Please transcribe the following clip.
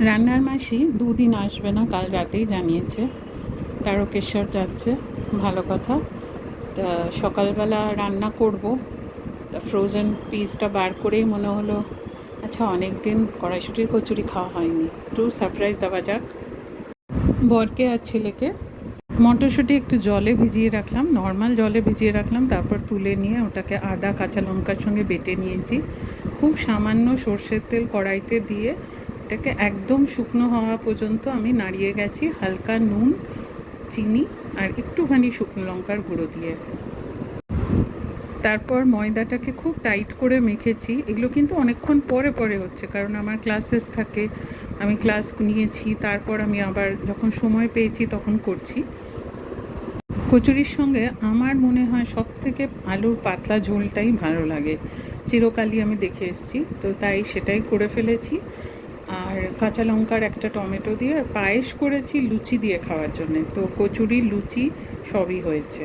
রান্নার মাসি দুদিন আসবে না, কাল রাতেই জানিয়েছে। তারকেশ্বর যাচ্ছে, ভালো কথা। তা সকালবেলা রান্না করব। তা ফ্রোজেন পিসটা বার করেই মনে হলো আচ্ছা অনেক দিন কড়াইশুঁটির কচুরি খাওয়া হয়নি, একটু সারপ্রাইজ দেওয়া যাক বরকে আর ছেলেকে। মটরশুঁটি একটু জলে ভিজিয়ে রাখলাম, নর্মাল জলে ভিজিয়ে রাখলাম, তারপর তুলে নিয়ে ওটাকে আদা কাঁচা লঙ্কার সঙ্গে বেটে নিয়েছি। খুব সামান্য সর্ষের তেল কড়াইতে দিয়ে এটাকে একদম শুকনো হওয়া পর্যন্ত আমি নাড়িয়ে গেছি, হালকা নুন, চিনি আর একটুখানি শুকনো লঙ্কার গুঁড়ো দিয়ে। তারপর ময়দাটাকে খুব টাইট করে মেখেছি। এগুলো কিন্তু অনেকক্ষণ পরে পরে হচ্ছে, কারণ আমার ক্লাসেস থাকে, আমি ক্লাস নিয়েছি, তারপর আমি আবার যখন সময় পেয়েছি তখন করছি। কচুরির সঙ্গে আমার মনে হয় সব থেকে আলুর পাতলা ঝোলটাই ভালো লাগে, চিরকালই আমি দেখে এসেছি, তো তাই সেটাই করে ফেলেছি। আর কাঁচা লঙ্কার একটা টমেটো দিয়ে আর পায়েস করেছি লুচি দিয়ে খাওয়ার জন্যে, তো কচুরি লুচি সবই হয়েছে।